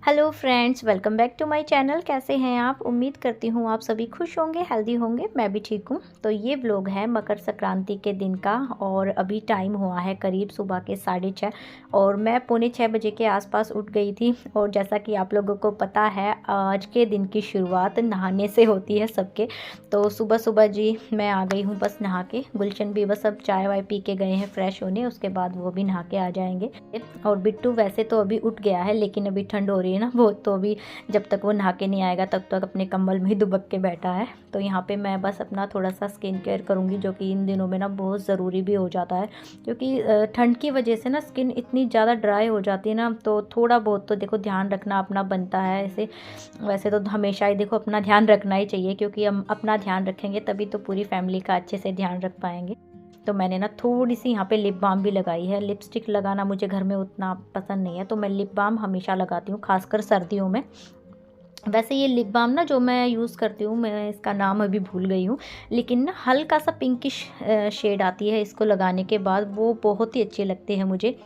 Hello friends, welcome back to my channel. कैसे हैं आप? उम्मीद करती हूँ आप सभी खुश होंगे, हेल्दी होंगे। मैं भी ठीक हूँ। तो ये व्लॉग है मकर संक्रांति के दिन का और अभी टाइम हुआ है करीब सुबह के 6:30 और मैं 5:45 के आसपास उठ गई थी। और जैसा कि आप लोगों को पता है, आज के दिन की शुरुआत नहाने से होती है सबके। तो सुबह सुबह जी मैं आ गई हूँ बस नहा के। गुलशन भी बस अब चाय वाय पी के गए हैं फ्रेश होने, उसके बाद वो भी नहा के आ जाएंगे। और बिट्टू वैसे तो अभी उठ गया है, लेकिन अभी ठंड हो रही है ना बहुत, तो अभी जब तक वो नहा के नहीं आएगा तब तक अपने कंबल में ही दुबक के बैठा है। तो यहाँ पे मैं बस अपना थोड़ा सा स्किन केयर करूँगी, जो कि इन दिनों में ना बहुत ज़रूरी भी हो जाता है, क्योंकि ठंड की वजह से ना स्किन इतनी ज़्यादा ड्राई हो जाती है ना। तो थोड़ा बहुत तो देखो ध्यान रखना अपना बनता है। ऐसे वैसे तो हमेशा ही देखो अपना ध्यान रखना ही चाहिए, क्योंकि हम अपना ध्यान रखेंगे तभी तो पूरी फैमिली का अच्छे से ध्यान रख पाएंगे। तो मैंने ना थोड़ी सी यहाँ पे लिप बाम भी लगाई है। लिपस्टिक लगाना मुझे घर में उतना पसंद नहीं है, तो मैं लिप बाम हमेशा लगाती हूँ, खासकर सर्दियों में। वैसे ये लिप बाम ना जो मैं यूज़ करती हूँ, मैं इसका नाम अभी भूल गई हूँ, लेकिन ना हल्का सा पिंकिश शेड आती है इसको लगाने के बाद, वो बहुत ही अच्छे लगते हैं मुझे।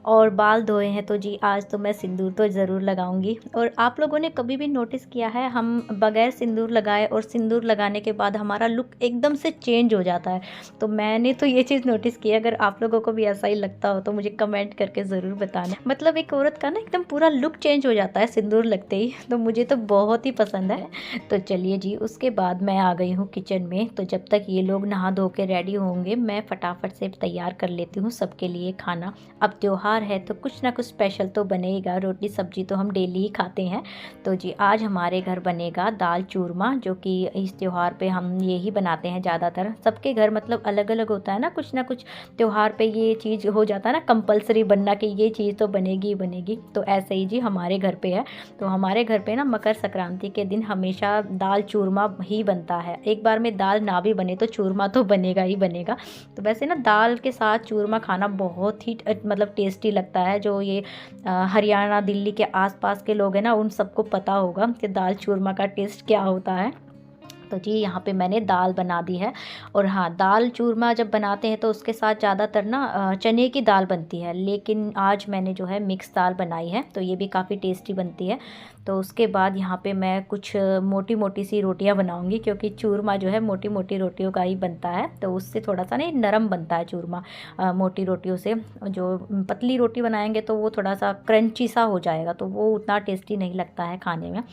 और बाल धोए हैं तो जी आज तो मैं सिंदूर तो ज़रूर लगाऊंगी। और आप लोगों ने कभी भी नोटिस किया है, हम बगैर सिंदूर लगाए और सिंदूर लगाने के बाद हमारा लुक एकदम से चेंज हो जाता है। तो मैंने तो ये चीज़ नोटिस की है। अगर आप लोगों को भी ऐसा ही लगता हो तो मुझे कमेंट करके ज़रूर बताना। मतलब एक औरत का ना एकदम पूरा लुक चेंज हो जाता है सिंदूर लगते ही, तो मुझे तो बहुत ही पसंद है। तो चलिए जी, उसके बाद मैं आ गई हूँ किचन में। तो जब तक ये लोग नहा धो के रेडी होंगे, मैं फटाफट से तैयार कर लेती हूँ सबके लिए खाना। अब त्योहार है तो कुछ ना कुछ स्पेशल तो बनेगा। रोटी सब्जी तो हम डेली ही खाते हैं। तो जी आज हमारे घर बनेगा दाल चूरमा, जो कि इस त्योहार पे हम ये ही बनाते हैं ज़्यादातर। सबके घर मतलब अलग अलग होता है ना कुछ त्योहार पे ये चीज़ हो जाता है ना कंपलसरी बनना, कि ये चीज़ तो बनेगी ही बनेगी। तो ऐसे ही जी हमारे घर पे है। तो हमारे घर पे ना मकर संक्रांति के दिन हमेशा दाल चूरमा ही बनता है। एक बार में दाल ना भी बने तो चूरमा तो बनेगा ही बनेगा। तो वैसे ना दाल के साथ चूरमा खाना बहुत ही मतलब टेस्टी लगता है। जो ये हरियाणा दिल्ली के आसपास के लोग हैं ना, उन सबको पता होगा कि दाल चूरमा का टेस्ट क्या होता है। तो जी यहाँ पे मैंने दाल बना दी है। और हाँ, दाल चूरमा जब बनाते हैं तो उसके साथ ज़्यादातर ना चने की दाल बनती है, लेकिन आज मैंने जो है मिक्स दाल बनाई है, तो ये भी काफ़ी टेस्टी बनती है। तो उसके बाद यहाँ पे मैं कुछ मोटी मोटी सी रोटियाँ बनाऊँगी, क्योंकि चूरमा जो है मोटी मोटी रोटियों का ही बनता है, तो उससे थोड़ा सा ना नरम बनता है चूरमा मोटी रोटियों से। जो पतली रोटी बनाएंगे तो वो थोड़ा सा क्रंची सा हो जाएगा, तो वो उतना टेस्टी नहीं लगता है खाने में।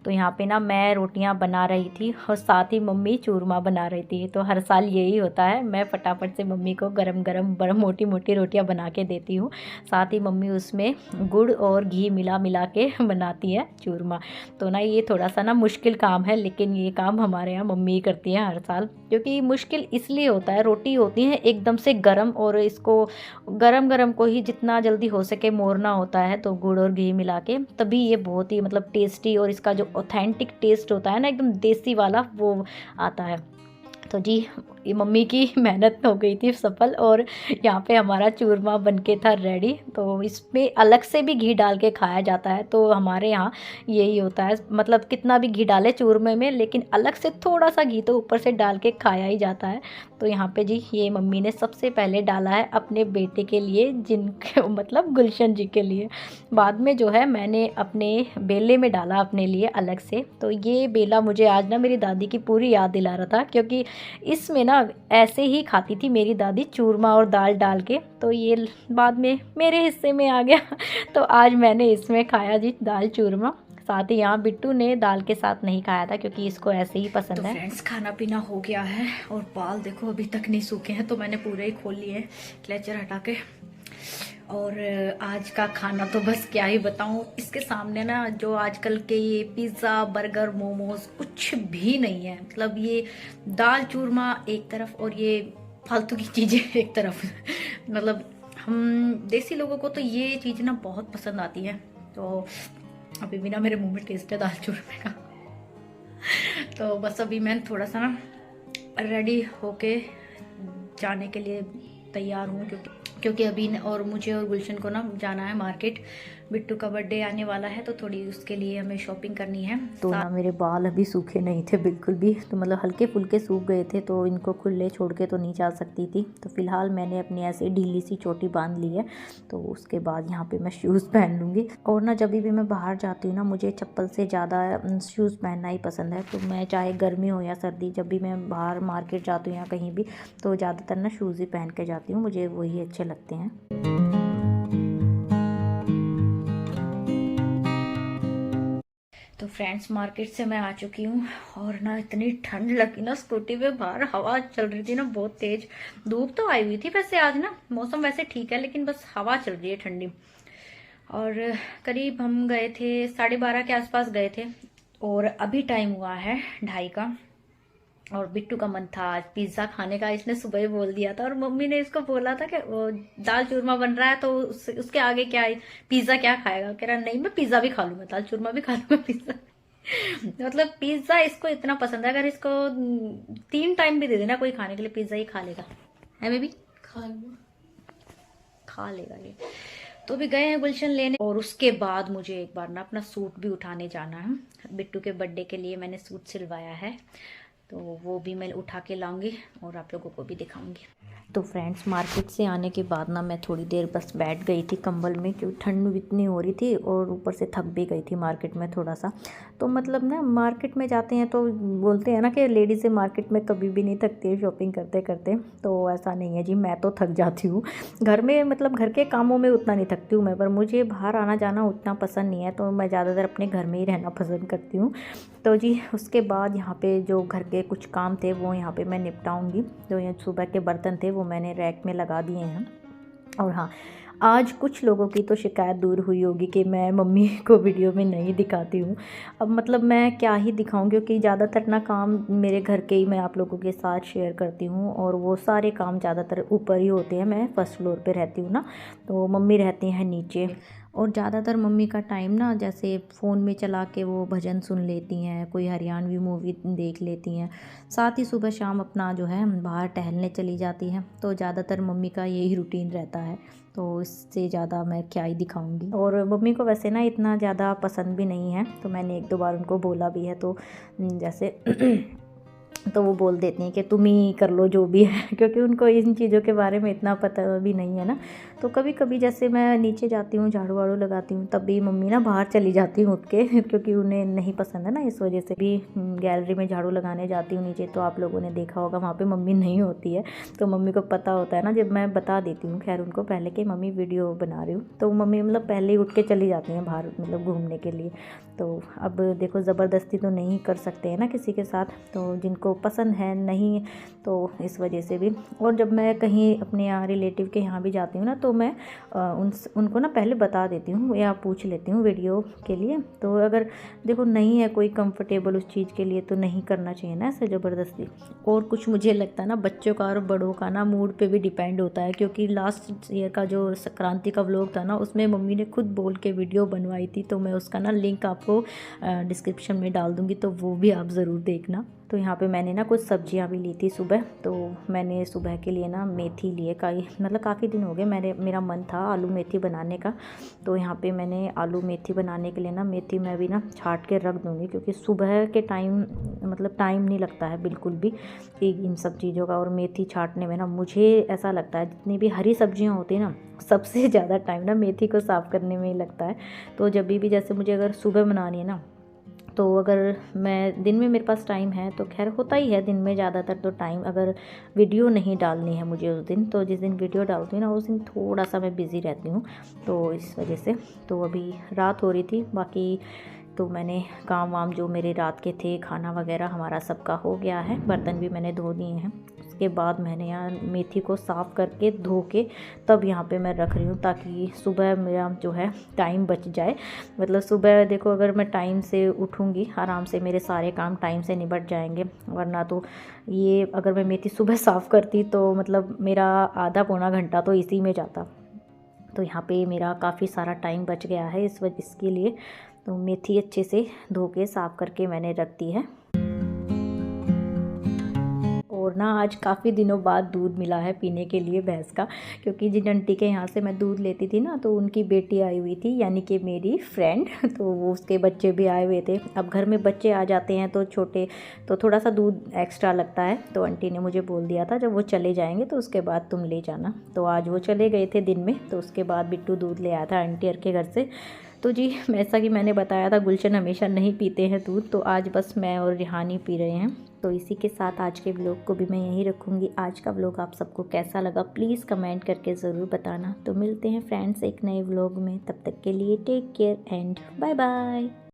तो यहाँ पे ना मैं रोटियाँ बना रही थी और साथ ही मम्मी चूरमा बना रही थी। तो हर साल यही होता है, मैं फटाफट से मम्मी को गरम गरम बड़ा मोटी मोटी रोटियाँ बना के देती हूँ। साथ ही मम्मी उसमें गुड़ और घी मिला मिला के बनाती है चूरमा। तो ना ये थोड़ा सा ना मुश्किल काम है, लेकिन ये काम हमारे यहाँ मम्मी ही करती है हर साल। क्योंकि मुश्किल इसलिए होता है, रोटी होती है एकदम से गरम, और इसको गरम गरम को ही जितना जल्दी हो सके मोड़ना होता है, तो गुड़ और घी मिला के, तभी ये बहुत ही मतलब टेस्टी और इसका जो ऑथेंटिक टेस्ट होता है ना एकदम देसी वाला, वो आता है। तो जी ये मम्मी की मेहनत हो गई थी सफल, और यहाँ पे हमारा चूरमा बनके था रेडी। तो इसमें अलग से भी घी डाल के खाया जाता है, तो हमारे यहाँ यही होता है, मतलब कितना भी घी डाले चूरमे में, लेकिन अलग से थोड़ा सा घी तो ऊपर से डाल के खाया ही जाता है। तो यहाँ पे जी ये मम्मी ने सबसे पहले डाला है अपने बेटे के लिए, जिनके मतलब गुलशन जी के लिए। बाद में जो है मैंने अपने बेले में डाला अपने लिए अलग से। तो ये बेला मुझे आज ना मेरी दादी की पूरी याद दिला रहा था, क्योंकि इसमें ना ऐसे ही खाती थी मेरी दादी चूरमा और दाल डाल के। तो ये बाद में मेरे हिस्से में आ गया तो आज मैंने इसमें खाया जी दाल चूरमा। साथ ही यहाँ बिट्टू ने दाल के साथ नहीं खाया था, क्योंकि इसको ऐसे ही पसंद है। फ्रेंड्स, खाना पीना हो गया है और बाल देखो अभी तक नहीं सूखे हैं, तो मैंने पूरे ही खोल लिए हैं क्लेचर हटा के। और आज का खाना तो बस क्या ही बताऊं, इसके सामने ना जो आजकल के ये पिज़्ज़ा बर्गर मोमोज कुछ भी नहीं है। मतलब ये दाल चूरमा एक तरफ और ये फालतू की चीज़ें एक तरफ मतलब हम देसी लोगों को तो ये चीज़ ना बहुत पसंद आती है। तो अभी भी ना मेरे मुंह में टेस्ट है दाल चूरमे का तो बस अभी मैं थोड़ा सा ना रेडी होके जाने के लिए तैयार हूँ, क्योंकि अभी और मुझे और गुलशन को ना जाना है मार्केट। बिट्टू का बर्थडे आने वाला है तो थोड़ी उसके लिए हमें शॉपिंग करनी है। तो ना मेरे बाल अभी सूखे नहीं थे बिल्कुल भी, तो मतलब हल्के फुल्के सूख गए थे, तो इनको खुले छोड़ के तो नहीं जा सकती थी। तो फ़िलहाल मैंने अपनी ऐसे ढीली सी चोटी बांध ली है। तो उसके बाद यहाँ पे मैं शूज़ पहन लूँगी। और ना जब भी मैं बाहर जाती हूँ ना, मुझे चप्पल से ज़्यादा शूज़ पहनना ही पसंद है। तो मैं चाहे गर्मी हो या सर्दी, जब भी मैं बाहर मार्केट जाती हूँ या कहीं भी, तो ज़्यादातर ना शूज़ ही पहन के जाती हूँ, मुझे वही अच्छे लगते हैं। तो फ्रेंड्स, मार्केट से मैं आ चुकी हूँ और ना इतनी ठंड लगी ना, स्कूटी पे बाहर हवा चल रही थी ना बहुत तेज। धूप तो आई हुई थी वैसे आज ना, मौसम वैसे ठीक है, लेकिन बस हवा चल रही है ठंडी। और करीब हम गए थे 12:30 के आसपास गए थे, और अभी टाइम हुआ है 2:30 का। और बिट्टू का मन था आज पिज्ज़ा खाने का, इसने सुबह ही बोल दिया था। और मम्मी ने इसको बोला था कि वो दाल चूरमा बन रहा है तो उसके आगे क्या है, पिज्ज़ा क्या खाएगा। कह रहा नहीं, मैं पिज्ज़ा भी खा लूंगा, दाल चूरमा भी खा लूंगा, पिज्ज़ा। मतलब पिज्ज़ा इसको इतना पसंद है, अगर इसको 3 टाइम भी दे देना कोई खाने के लिए, पिज्ज़ा ही खा लेगा। है बेबी? खा लेगा ये। तो भी गए हैं गुलशन लेने, और उसके बाद मुझे एक बार ना अपना सूट भी उठाने जाना है। बिट्टू के बर्थडे के लिए मैंने सूट सिलवाया है, तो वो भी मैं उठा के लाऊंगी और आप लोगों को भी दिखाऊंगी। तो फ्रेंड्स, मार्केट से आने के बाद ना मैं थोड़ी देर बस बैठ गई थी कंबल में, क्योंकि ठंड इतनी हो रही थी और ऊपर से थक भी गई थी मार्केट में थोड़ा सा। तो मतलब ना मार्केट में जाते हैं तो बोलते हैं ना कि लेडीज़ें मार्केट में कभी भी नहीं थकती है शॉपिंग करते करते। तो ऐसा नहीं है जी, मैं तो थक जाती हूँ घर में, मतलब घर के कामों में उतना नहीं थकती हूँ मैं, पर मुझे बाहर आना जाना उतना पसंद नहीं है, तो मैं ज़्यादातर अपने घर में ही रहना पसंद करती हूँ। तो जी उसके बाद यहाँ पे जो घर के कुछ काम थे वो यहाँ पे मैं निपटाऊंगी। जो ये सुबह के बर्तन थे वो मैंने रैक में लगा दिए हैं। और हाँ, आज कुछ लोगों की तो शिकायत दूर हुई होगी कि मैं मम्मी को वीडियो में नहीं दिखाती हूँ। अब मतलब मैं क्या ही दिखाऊँ, क्योंकि ज़्यादातर ना काम मेरे घर के ही मैं आप लोगों के साथ शेयर करती हूँ, और वो सारे काम ज़्यादातर ऊपर ही होते हैं। मैं फर्स्ट फ्लोर पे रहती हूँ ना, तो मम्मी रहती हैं नीचे। और ज़्यादातर मम्मी का टाइम ना जैसे फ़ोन में चला के वो भजन सुन लेती हैं, कोई हरियाणवी मूवी देख लेती हैं, साथ ही सुबह शाम अपना जो है बाहर टहलने चली जाती हैं। तो ज़्यादातर मम्मी का यही रूटीन रहता है, तो इससे ज़्यादा मैं क्या ही दिखाऊंगी। और मम्मी को वैसे ना इतना ज़्यादा पसंद भी नहीं है, तो मैंने 1-2 बार उनको बोला भी है, तो जैसे तो वो बोल देती हैं कि तुम ही कर लो जो भी है, क्योंकि उनको इन चीज़ों के बारे में इतना पता भी नहीं है ना। तो कभी कभी जैसे मैं नीचे जाती हूँ, झाड़ू वाड़ू लगाती हूँ, तब भी मम्मी ना बाहर चली जाती हूँ उठ के, क्योंकि उन्हें नहीं पसंद है ना, इस वजह से भी गैलरी में झाड़ू लगाने जाती हूँ नीचे। तो आप लोगों ने देखा होगा वहाँ पे मम्मी नहीं होती है, तो मम्मी को पता होता है ना, जब मैं बता देती हूँ खैर उनको पहले कि मम्मी वीडियो बना रही हूँ, तो मम्मी मतलब पहले ही उठ के चली जाती हैं बाहर, मतलब घूमने के लिए। तो अब देखो ज़बरदस्ती तो नहीं कर सकते हैं ना किसी के साथ, तो जिनको पसंद है नहीं, तो इस वजह से भी। और जब मैं कहीं अपने यहाँ रिलेटिव के यहाँ भी जाती हूँ ना, तो मैं उनको ना पहले बता देती हूँ या पूछ लेती हूँ वीडियो के लिए। तो अगर देखो नहीं है कोई कंफर्टेबल उस चीज़ के लिए, तो नहीं करना चाहिए ना ऐसे ज़बरदस्ती। और कुछ मुझे लगता है ना बच्चों का और बड़ों का ना मूड पे भी डिपेंड होता है, क्योंकि लास्ट ईयर का जो संक्रांति का व्लॉग था ना, उसमें मम्मी ने खुद बोल के वीडियो बनवाई थी, तो मैं उसका ना लिंक आपको डिस्क्रिप्शन में डाल दूँगी, तो वो भी आप ज़रूर देखना। तो यहाँ पे मैंने ना कुछ सब्जियाँ भी ली थी सुबह, तो मैंने सुबह के लिए ना मेथी लिए, काफ़ी दिन हो गए मेरा मन था आलू मेथी बनाने का। तो यहाँ पे मैंने आलू मेथी बनाने के लिए ना मेथी मैं भी ना छाट के रख दूँगी, क्योंकि सुबह के टाइम मतलब टाइम नहीं लगता है बिल्कुल भी कि इन सब चीज़ों का। और मेथी छाटने में ना मुझे ऐसा लगता है जितनी भी हरी सब्जियाँ होती हैं ना, सबसे ज़्यादा टाइम ना मेथी को साफ़ करने में ही लगता है। तो जब भी जैसे मुझे अगर सुबह बनानी है ना, तो अगर मैं दिन में मेरे पास टाइम है तो खैर होता ही है दिन में ज़्यादातर तो टाइम, अगर वीडियो नहीं डालनी है मुझे उस दिन, तो जिस दिन वीडियो डालती हूँ ना उस दिन थोड़ा सा मैं बिज़ी रहती हूँ, तो इस वजह से। तो अभी रात हो रही थी, बाकी तो मैंने काम वाम जो मेरे रात के थे, खाना वगैरह हमारा सबका हो गया है, बर्तन भी मैंने धो दिए हैं। उसके बाद मैंने यहाँ मेथी को साफ़ करके धो के तब यहाँ पे मैं रख रही हूँ, ताकि सुबह मेरा जो है टाइम बच जाए। मतलब सुबह देखो अगर मैं टाइम से उठूँगी आराम से मेरे सारे काम टाइम से निपट जाएंगे, वरना तो ये अगर मैं मेथी सुबह साफ़ करती तो मतलब मेरा आधा पौना घंटा तो इसी में जाता। तो यहाँ पे मेरा काफ़ी सारा टाइम बच गया है इसके लिए। तो मेथी अच्छे से धो के साफ़ करके मैंने रख दी है। और ना आज काफ़ी दिनों बाद दूध मिला है पीने के लिए भैंस का, क्योंकि जिन आंटी के यहाँ से मैं दूध लेती थी ना, तो उनकी बेटी आई हुई थी, यानी कि मेरी फ्रेंड, तो वो उसके बच्चे भी आए हुए थे। अब घर में बच्चे आ जाते हैं तो छोटे, तो थोड़ा सा दूध एक्स्ट्रा लगता है। तो आंटी ने मुझे बोल दिया था जब वो चले जाएंगे तो उसके बाद तुम ले जाना। तो आज वो चले गए थे दिन में, तो उसके बाद बिट्टू दूध ले आया था आंटी के घर से। तो जी, जैसा कि मैंने बताया था, गुलशन हमेशा नहीं पीते हैं दूध, तो आज बस मैं और रिहानी पी रहे हैं। तो इसी के साथ आज के व्लॉग को भी मैं यहीं रखूँगी। आज का व्लॉग आप सबको कैसा लगा प्लीज़ कमेंट करके ज़रूर बताना। तो मिलते हैं फ्रेंड्स एक नए व्लॉग में, तब तक के लिए take care and bye bye.